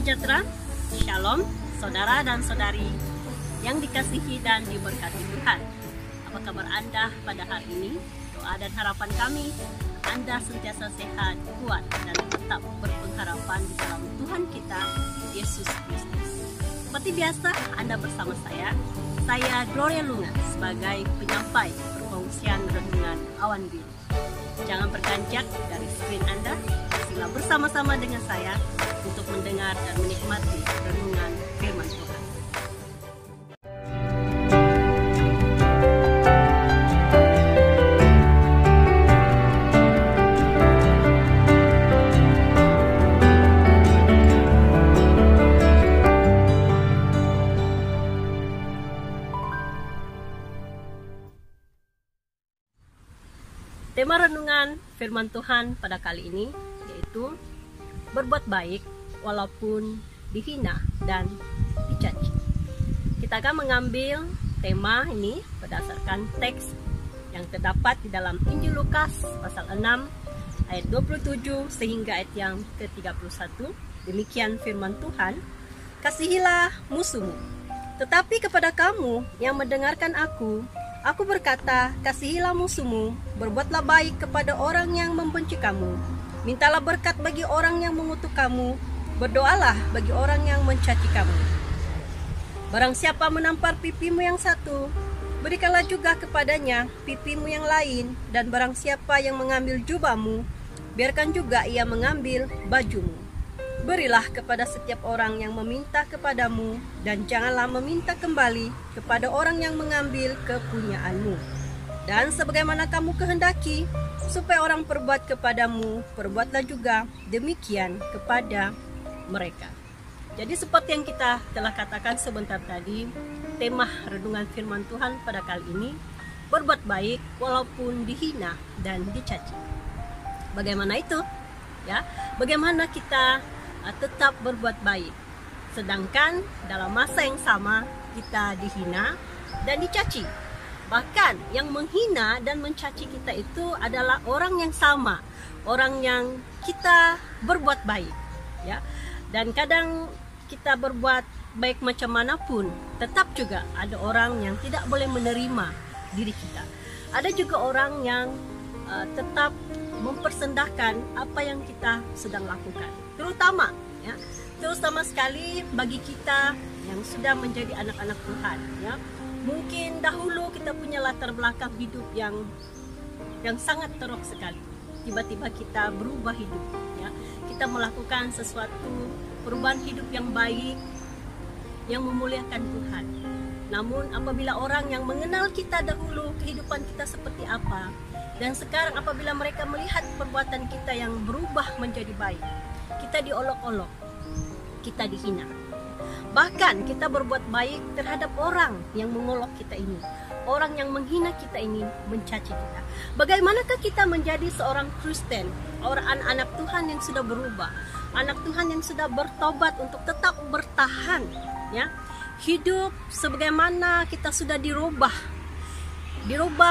sejahtera, Shalom, saudara dan saudari yang dikasihi dan diberkati Tuhan. Apa kabar Anda pada hari ini? Doa dan harapan kami, Anda sentiasa sehat, kuat, dan tetap berpengharapan di dalam Tuhan kita, Yesus Kristus. Seperti biasa, Anda bersama saya Gloria Luna, sebagai penyampai perkongsian renungan awan biru. Jangan beranjak dari screen Anda, sila bersama-sama dengan saya untuk mendengar dan menikmati renungan firman Tuhan. Tema renungan firman Tuhan pada kali ini yaitu berbuat baik walaupun dihina dan dicaci. Kita akan mengambil tema ini berdasarkan teks yang terdapat di dalam Injil Lukas pasal 6 ayat 27 sehingga ayat yang ke-31. Demikian firman Tuhan, "Kasihilah musuhmu. Tetapi kepada kamu yang mendengarkan aku berkata, kasihilah musuhmu, berbuatlah baik kepada orang yang membenci kamu, mintalah berkat bagi orang yang mengutuk kamu, berdoalah bagi orang yang mencaci kamu. Barang siapa menampar pipimu yang satu, berikanlah juga kepadanya pipimu yang lain, dan barang siapa yang mengambil jubahmu, biarkan juga ia mengambil bajumu. Berilah kepada setiap orang yang meminta kepadamu, dan janganlah meminta kembali kepada orang yang mengambil kepunyaanmu. Dan sebagaimana kamu kehendaki supaya orang perbuat kepadamu, perbuatlah juga demikian kepada mereka." Jadi seperti yang kita telah katakan sebentar tadi, tema renungan firman Tuhan pada kali ini, berbuat baik walaupun dihina dan dicaci. Bagaimana itu? Ya, bagaimana kita tetap berbuat baik, sedangkan dalam masa yang sama kita dihina dan dicaci. Bahkan yang menghina dan mencaci kita itu adalah orang yang sama, orang yang kita berbuat baik, ya. Dan kadang kita berbuat baik macam manapun, tetap juga ada orang yang tidak boleh menerima diri kita. Ada juga orang yang tetap mempersendahkan apa yang kita sedang lakukan, terutama sekali bagi kita yang sudah menjadi anak-anak Tuhan, ya. Mungkin dahulu kita punya latar belakang hidup yang sangat teruk sekali. Tiba-tiba kita berubah hidup, ya. Kita melakukan sesuatu perubahan hidup yang baik, yang memuliakan Tuhan. Namun apabila orang yang mengenal kita dahulu, kehidupan kita seperti apa, dan sekarang apabila mereka melihat perbuatan kita yang berubah menjadi baik, kita diolok-olok, kita dihina. Bahkan kita berbuat baik terhadap orang yang mengolok kita ini, orang yang menghina kita ini, mencaci kita. Bagaimanakah kita menjadi seorang Kristen, orang anak Tuhan yang sudah berubah, anak Tuhan yang sudah bertobat untuk tetap bertahan, ya, hidup sebagaimana kita sudah dirubah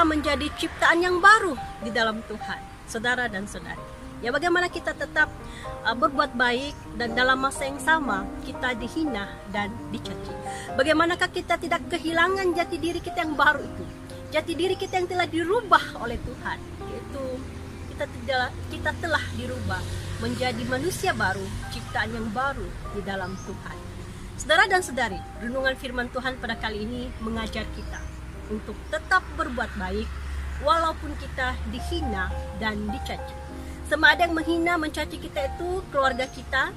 menjadi ciptaan yang baru di dalam Tuhan, saudara dan saudari. Ya, bagaimana kita tetap berbuat baik dan dalam masa yang sama kita dihina dan dicaci. Bagaimanakah kita tidak kehilangan jati diri kita yang baru itu, jati diri kita yang telah dirubah oleh Tuhan, yaitu kita telah dirubah menjadi manusia baru, ciptaan yang baru di dalam Tuhan. Saudara dan saudari, renungan firman Tuhan pada kali ini mengajar kita untuk tetap berbuat baik walaupun kita dihina dan dicaci. Sama ada yang menghina, mencaci kita itu keluarga kita,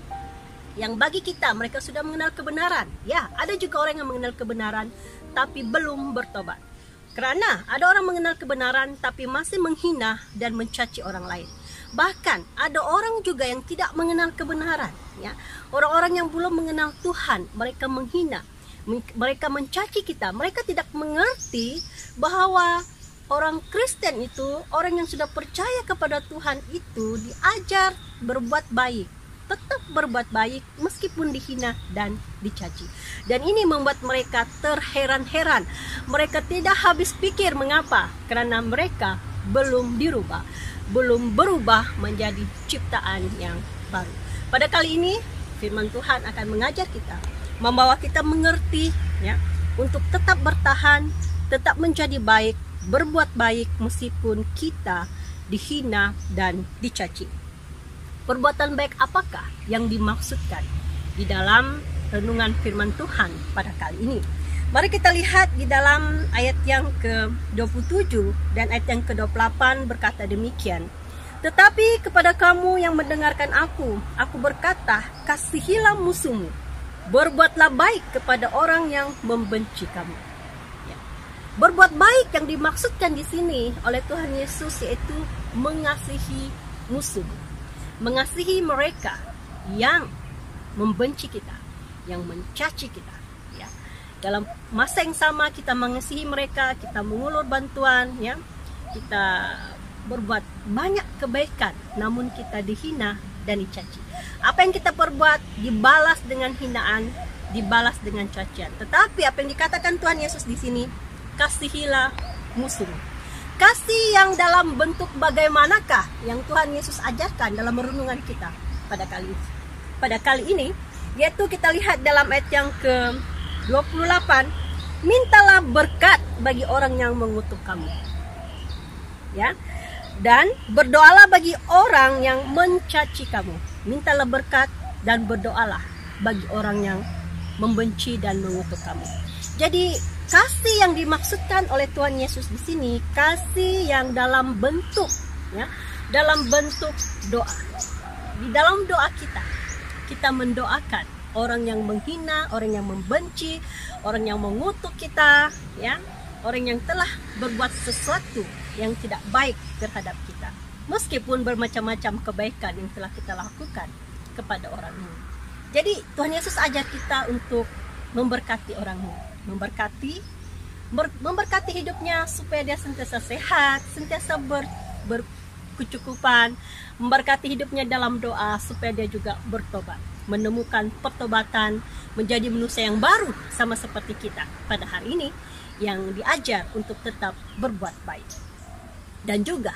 yang bagi kita mereka sudah mengenal kebenaran. Ya, ada juga orang yang mengenal kebenaran tapi belum bertobat. Karena ada orang mengenal kebenaran tapi masih menghina dan mencaci orang lain. Bahkan ada orang juga yang tidak mengenal kebenaran, ya. Orang-orang yang belum mengenal Tuhan, mereka menghina, mereka mencaci kita. Mereka tidak mengerti bahwa orang Kristen itu, orang yang sudah percaya kepada Tuhan itu diajar berbuat baik, tetap berbuat baik meskipun dihina dan dicaci. Dan ini membuat mereka terheran-heran. Mereka tidak habis pikir mengapa? Karena mereka belum dirubah, belum berubah menjadi ciptaan yang baru. Pada kali ini firman Tuhan akan mengajar kita, membawa kita mengerti ya, untuk tetap bertahan, tetap menjadi baik, berbuat baik meskipun kita dihina dan dicaci. Perbuatan baik apakah yang dimaksudkan di dalam renungan firman Tuhan pada kali ini? Mari kita lihat di dalam ayat yang ke-27 dan ayat yang ke-28 berkata demikian. Tetapi kepada kamu yang mendengarkan aku berkata, kasihilah musuhmu, berbuatlah baik kepada orang yang membenci kamu. Ya. Berbuat baik yang dimaksudkan di sini oleh Tuhan Yesus yaitu mengasihi musuh, mengasihi mereka yang membenci kita, yang mencaci kita. Ya. Dalam masa yang sama kita mengasihi mereka, kita mengulur bantuan, ya, kita berbuat banyak kebaikan, namun kita dihina dan dicaci. Apa yang kita perbuat dibalas dengan hinaan, dibalas dengan cacian. Tetapi apa yang dikatakan Tuhan Yesus di sini, kasihilah musuh. Kasih yang dalam bentuk bagaimanakah yang Tuhan Yesus ajarkan dalam renungan kita pada kali ini, yaitu kita lihat dalam ayat yang ke-28, mintalah berkat bagi orang yang mengutuk kamu. Ya. Dan berdoalah bagi orang yang mencaci kamu. Mintalah berkat dan berdoalah bagi orang yang membenci dan mengutuk kamu. Jadi kasih yang dimaksudkan oleh Tuhan Yesus di sini, kasih yang dalam bentuk, ya, dalam bentuk doa. Di dalam doa kita mendoakan orang yang menghina, orang yang membenci, orang yang mengutuk kita, ya, orang yang telah berbuat sesuatu yang tidak baik terhadap kita, meskipun bermacam-macam kebaikan yang telah kita lakukan kepada orang ini. Jadi Tuhan Yesus ajar kita untuk memberkati orang ini, memberkati hidupnya supaya dia sentiasa sehat, sentiasa berkecukupan, memberkati hidupnya dalam doa supaya dia juga bertobat, menemukan pertobatan, menjadi manusia yang baru sama seperti kita pada hari ini yang diajar untuk tetap berbuat baik. Dan juga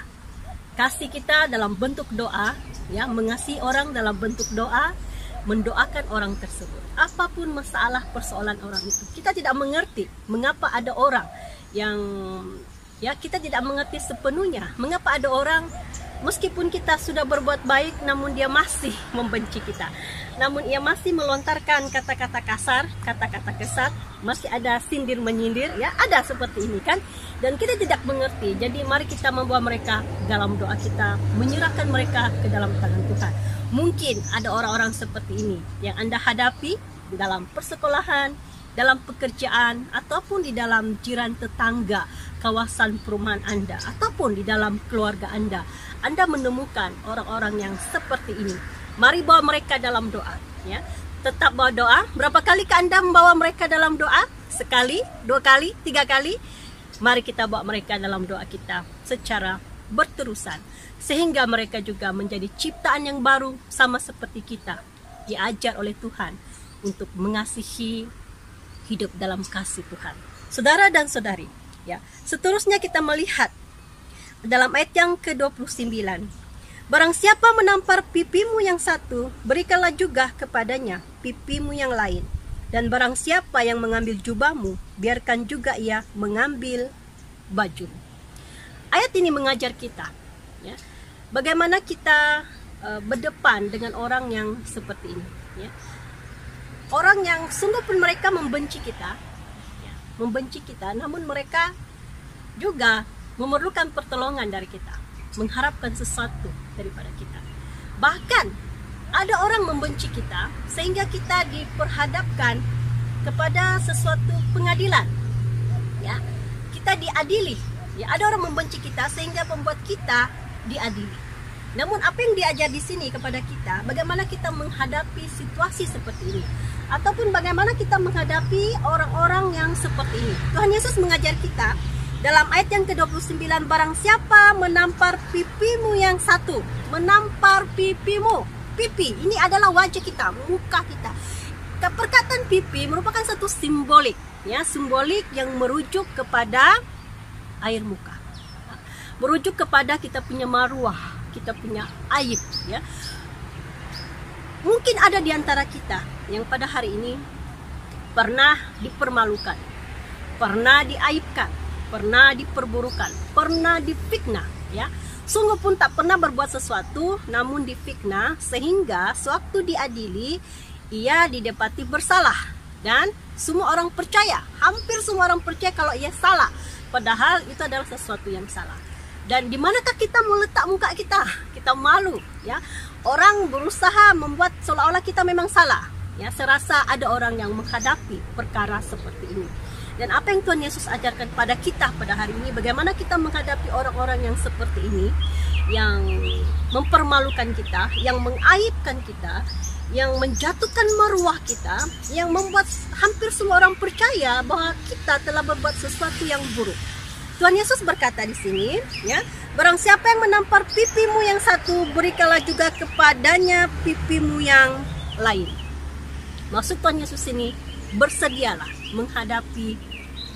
kasih kita dalam bentuk doa, ya, mengasihi orang dalam bentuk doa, mendoakan orang tersebut. Apapun masalah persoalan orang itu, kita tidak mengerti mengapa ada orang yang, ya, kita tidak mengerti sepenuhnya mengapa ada orang meskipun kita sudah berbuat baik namun dia masih membenci kita, namun ia masih melontarkan kata-kata kasar, kata-kata kesat, masih ada sindir menyindir, ya, ada seperti ini kan, dan kita tidak mengerti. Jadi mari kita membawa mereka dalam doa kita, menyerahkan mereka ke dalam tangan Tuhan. Mungkin ada orang-orang seperti ini yang Anda hadapi di dalam persekolahan, dalam pekerjaan, ataupun di dalam jiran tetangga, kawasan perumahan Anda, ataupun di dalam keluarga Anda. Anda menemukan orang-orang yang seperti ini. Mari bawa mereka dalam doa, ya. Tetap bawa doa. Berapa kali Anda membawa mereka dalam doa? Sekali, 2 kali, 3 kali? Mari kita bawa mereka dalam doa kita secara berterusan, sehingga mereka juga menjadi ciptaan yang baru sama seperti kita, diajar oleh Tuhan untuk mengasihi, hidup dalam kasih Tuhan. Saudara dan saudari, ya. Seterusnya kita melihat dalam ayat yang ke-29. Barang siapa menampar pipimu yang satu, berikanlah juga kepadanya pipimu yang lain. Dan barang siapa yang mengambil jubahmu, biarkan juga ia mengambil baju. Ayat ini mengajar kita, ya, bagaimana kita berdepan dengan orang yang seperti ini, ya. Orang yang sungguh pun mereka membenci kita, ya, namun mereka juga memerlukan pertolongan dari kita, mengharapkan sesuatu daripada kita. Bahkan ada orang membenci kita sehingga kita diperhadapkan kepada sesuatu pengadilan, ya, kita diadili, ya. Ada orang membenci kita sehingga membuat kita diadili. Namun apa yang diajar di sini kepada kita, bagaimana kita menghadapi situasi seperti ini, ataupun bagaimana kita menghadapi orang-orang yang seperti ini. Tuhan Yesus mengajar kita dalam ayat yang ke-29, barang siapa menampar pipimu yang satu, menampar pipimu. Pipi ini adalah wajah kita, muka kita. Perkataan pipi merupakan satu simbolik, ya, simbolik yang merujuk kepada air muka, merujuk kepada kita punya maruah, kita punya aib, ya. Mungkin ada di antara kita yang pada hari ini pernah dipermalukan, pernah diaibkan, pernah diperburukan, pernah difitnah, ya. Sungguh pun tak pernah berbuat sesuatu, namun difitnah sehingga sewaktu diadili ia didapati bersalah, dan semua orang percaya, hampir semua orang percaya kalau ia salah, padahal itu adalah sesuatu yang salah. Dan di manakah kita mau letak muka kita? Kita malu, ya. Orang berusaha membuat seolah-olah kita memang salah, ya. Serasa ada orang yang menghadapi perkara seperti ini. Dan apa yang Tuhan Yesus ajarkan pada kita pada hari ini, bagaimana kita menghadapi orang-orang yang seperti ini, yang mempermalukan kita, yang mengaibkan kita, yang menjatuhkan maruah kita, yang membuat hampir semua orang percaya bahwa kita telah berbuat sesuatu yang buruk. Tuhan Yesus berkata di sini, ya, barang siapa yang menampar pipimu yang satu, berikanlah juga kepadanya pipimu yang lain. Maksud Tuhan Yesus ini, bersedialah menghadapi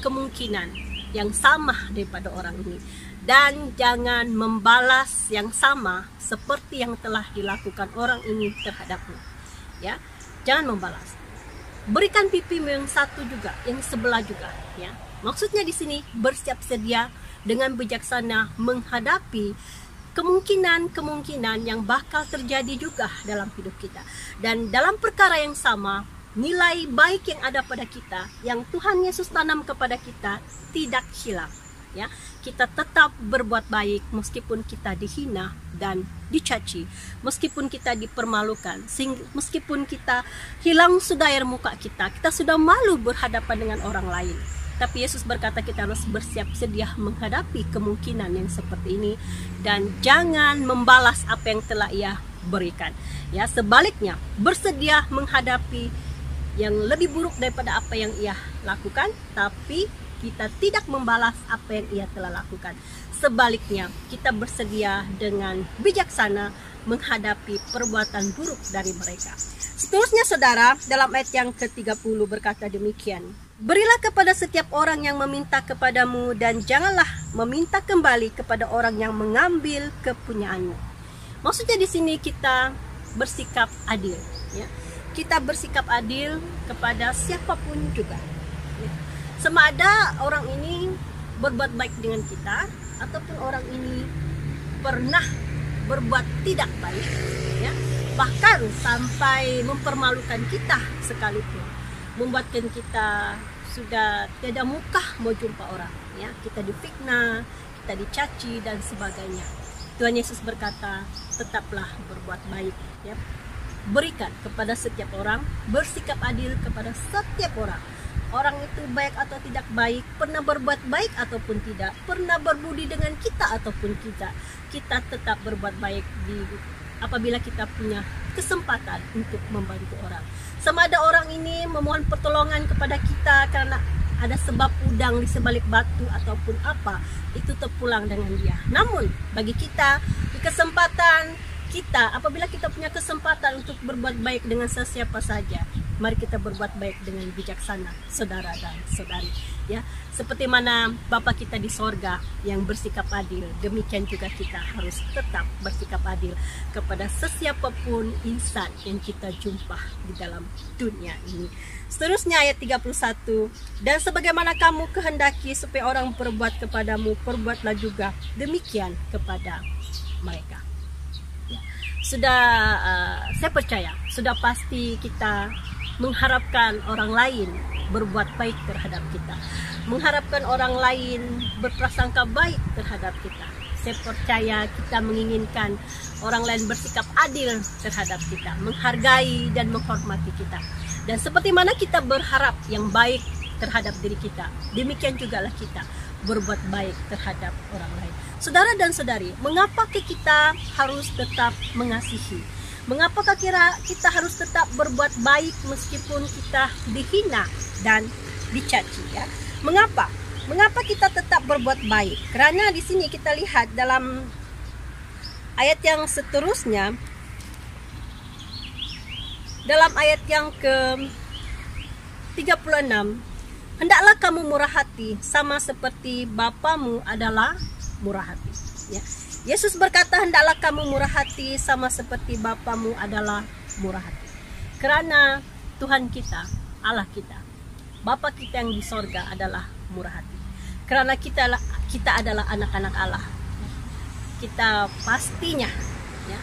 kemungkinan yang sama daripada orang ini, dan jangan membalas yang sama seperti yang telah dilakukan orang ini terhadapmu, ya. Jangan membalas. Berikan pipimu yang satu juga, yang sebelah juga, ya. Maksudnya di sini bersiap sedia dengan bijaksana menghadapi kemungkinan-kemungkinan yang bakal terjadi juga dalam hidup kita. Dan dalam perkara yang sama, nilai baik yang ada pada kita, yang Tuhan Yesus tanam kepada kita, tidak hilang, ya. Kita tetap berbuat baik meskipun kita dihina dan dicaci, meskipun kita dipermalukan, meskipun kita hilang sudah air muka kita sudah malu berhadapan dengan orang lain. Tapi Yesus berkata kita harus bersiap sedia menghadapi kemungkinan yang seperti ini, dan jangan membalas apa yang telah Ia berikan, ya. Sebaliknya, bersedia menghadapi yang lebih buruk daripada apa yang Ia lakukan, tapi kita tidak membalas apa yang Ia telah lakukan. Sebaliknya, kita bersedia dengan bijaksana menghadapi perbuatan buruk dari mereka. Seterusnya, saudara, dalam ayat yang ke-30 berkata demikian, berilah kepada setiap orang yang meminta kepadamu, dan janganlah meminta kembali kepada orang yang mengambil kepunyaanmu. Maksudnya di sini kita bersikap adil, ya. Kita bersikap adil kepada siapapun juga, ya. Sama ada orang ini berbuat baik dengan kita, ataupun orang ini pernah berbuat tidak baik, ya. Bahkan sampai mempermalukan kita sekalipun, membuatkan kita sudah tiada muka mau jumpa orang, ya. Kita difitnah, kita dicaci dan sebagainya. Tuhan Yesus berkata, tetaplah berbuat baik, ya. Berikan kepada setiap orang, bersikap adil kepada setiap orang. Orang itu baik atau tidak baik, pernah berbuat baik ataupun tidak, pernah berbudi dengan kita ataupun tidak, kita tetap berbuat baik apabila kita punya kesempatan untuk membantu orang. Sama ada orang ini memohon pertolongan kepada kita karena ada sebab udang di sebalik batu ataupun apa, itu terpulang dengan dia. Namun bagi kita, di kesempatan kita, apabila kita punya kesempatan untuk berbuat baik dengan sesiapa saja, mari kita berbuat baik dengan bijaksana, saudara dan saudari, ya. Seperti mana Bapa kita di sorga yang bersikap adil, demikian juga kita harus tetap bersikap adil kepada sesiapapun insan yang kita jumpa di dalam dunia ini. Seterusnya ayat 31, dan sebagaimana kamu kehendaki supaya orang berbuat kepadamu, perbuatlah juga demikian kepada mereka. Saya percaya, sudah pasti kita mengharapkan orang lain berbuat baik terhadap kita, mengharapkan orang lain berprasangka baik terhadap kita. Saya percaya kita menginginkan orang lain bersikap adil terhadap kita, menghargai dan menghormati kita. Dan seperti mana kita berharap yang baik terhadap diri kita, demikian jugalah kita berbuat baik terhadap orang lain. Saudara dan saudari, mengapakah kita harus tetap mengasihi? Mengapakah kita harus tetap berbuat baik meskipun kita dihina dan dicaci, ya? Mengapa? Mengapa kita tetap berbuat baik? Karena di sini kita lihat dalam ayat yang seterusnya, dalam ayat yang ke-36, hendaklah kamu murah hati sama seperti Bapamu adalah murah hati, ya. Yesus berkata, hendaklah kamu murah hati sama seperti Bapamu adalah murah hati. Karena Tuhan kita, Allah kita, Bapa kita yang di sorga adalah murah hati. Karena kita adalah anak-anak Allah, kita pastinya ya,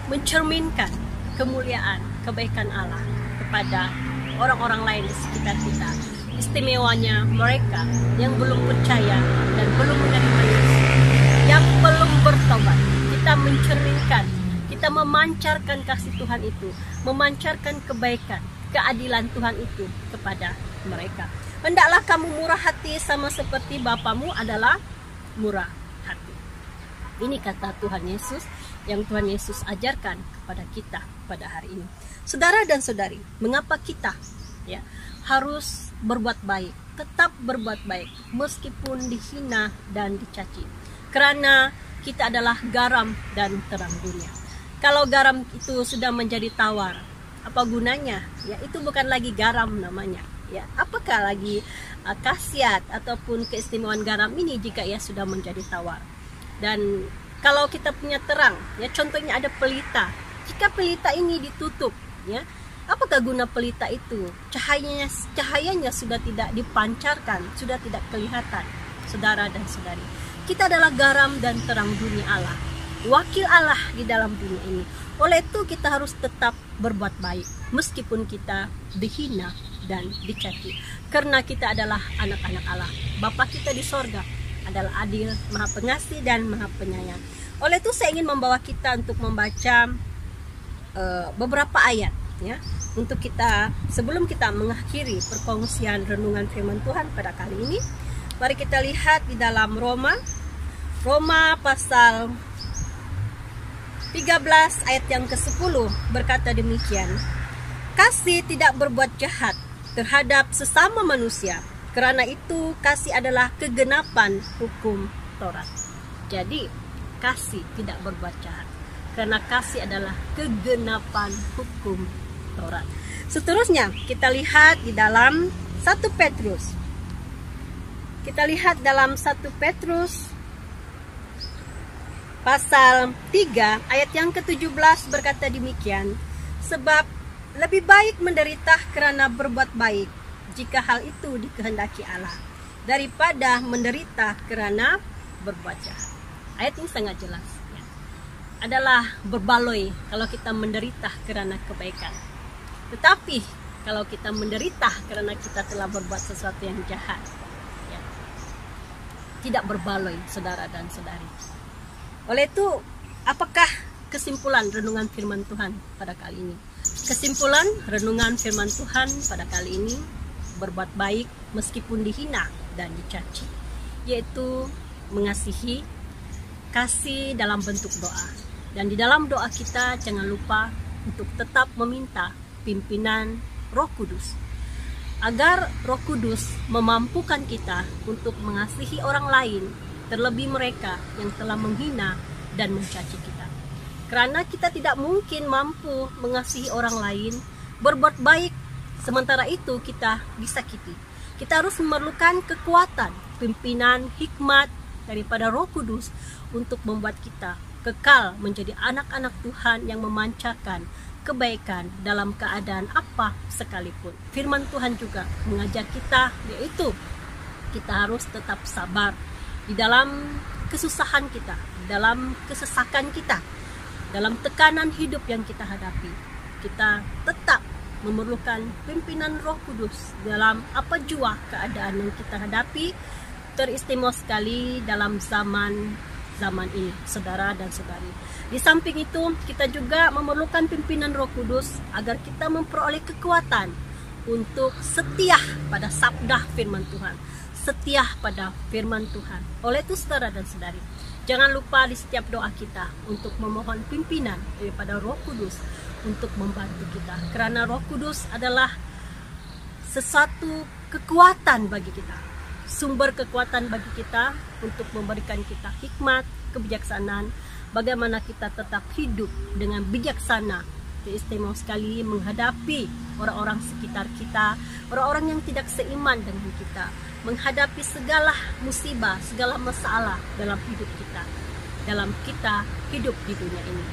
mencerminkan kemuliaan, kebaikan Allah kepada orang-orang lain di sekitar kita. Istimewanya mereka yang belum percaya dan belum menerima Yesus, yang belum bertobat. Kita mencerminkan, kita memancarkan kasih Tuhan itu, memancarkan kebaikan, keadilan Tuhan itu kepada mereka. Hendaklah kamu murah hati sama seperti Bapamu adalah murah hati. Ini kata Tuhan Yesus yang Tuhan Yesus ajarkan kepada kita pada hari ini. Saudara dan saudari, mengapa kita ya harus berbuat baik, tetap berbuat baik meskipun dihina dan dicaci? Karena kita adalah garam dan terang dunia. Kalau garam itu sudah menjadi tawar, apa gunanya? Ya, itu bukan lagi garam namanya. Ya, apakah lagi khasiat ataupun keistimewaan garam ini jika ia sudah menjadi tawar? Dan kalau kita punya terang, ya contohnya ada pelita. Jika pelita ini ditutup, ya, apakah guna pelita itu? Cahayanya sudah tidak dipancarkan, sudah tidak kelihatan. Saudara dan saudari, kita adalah garam dan terang dunia Allah, wakil Allah di dalam dunia ini. Oleh itu kita harus tetap berbuat baik meskipun kita dihina dan dicaci. Karena kita adalah anak-anak Allah. Bapa kita di sorga adalah adil, maha pengasih dan maha penyayang. Oleh itu saya ingin membawa kita untuk membaca beberapa ayat ya, untuk kita sebelum kita mengakhiri perkongsian renungan firman Tuhan pada kali ini. Mari kita lihat di dalam Roma pasal 13 ayat yang ke-10 berkata demikian. Kasih tidak berbuat jahat terhadap sesama manusia, karena itu kasih adalah kegenapan hukum Taurat. Jadi kasih tidak berbuat jahat, karena kasih adalah kegenapan hukum Taurat. Seterusnya kita lihat di dalam 1 Petrus. Kita lihat dalam 1 Petrus pasal 3 ayat yang ke-17 berkata demikian. Sebab lebih baik menderita karena berbuat baik, jika hal itu dikehendaki Allah, daripada menderita karena berbuat jahat. Ayat ini sangat jelas ya. Adalah berbaloi kalau kita menderita karena kebaikan. Tetapi kalau kita menderita karena kita telah berbuat sesuatu yang jahat ya, tidak berbaloi, saudara dan saudari. Oleh itu, apakah kesimpulan renungan firman Tuhan pada kali ini? Kesimpulan renungan firman Tuhan pada kali ini, berbuat baik meskipun dihina dan dicaci, yaitu mengasihi, kasih dalam bentuk doa. Dan di dalam doa kita jangan lupa untuk tetap meminta pimpinan Roh Kudus, agar Roh Kudus memampukan kita untuk mengasihi orang lain, terlebih mereka yang telah menghina dan mencaci kita. Karena kita tidak mungkin mampu mengasihi orang lain, berbuat baik, sementara itu kita disakiti. Kita harus memerlukan kekuatan, pimpinan, hikmat daripada Roh Kudus untuk membuat kita kekal menjadi anak-anak Tuhan yang memancarkan kebaikan dalam keadaan apa sekalipun. Firman Tuhan juga mengajar kita, yaitu kita harus tetap sabar di dalam kesusahan kita, dalam kesesakan kita, dalam tekanan hidup yang kita hadapi. Kita tetap memerlukan pimpinan Roh Kudus dalam apa jua keadaan yang kita hadapi, teristimewa sekali dalam zaman ini, saudara dan saudari. Di samping itu, kita juga memerlukan pimpinan Roh Kudus agar kita memperoleh kekuatan untuk setia pada sabda firman Tuhan, setia pada firman Tuhan. Oleh itu, saudara dan saudari, jangan lupa di setiap doa kita untuk memohon pimpinan daripada Roh Kudus untuk membantu kita. Karena Roh Kudus adalah sesuatu kekuatan bagi kita, sumber kekuatan bagi kita untuk memberikan kita hikmat, kebijaksanaan, bagaimana kita tetap hidup dengan bijaksana, istimewa sekali menghadapi orang-orang sekitar kita, orang-orang yang tidak seiman dengan kita, menghadapi segala musibah, segala masalah dalam hidup kita, dalam kita hidup di dunia ini.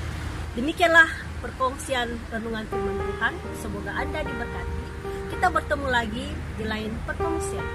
Demikianlah perkongsian renungan firman Tuhan. Semoga Anda diberkati. Kita bertemu lagi di lain perkongsian.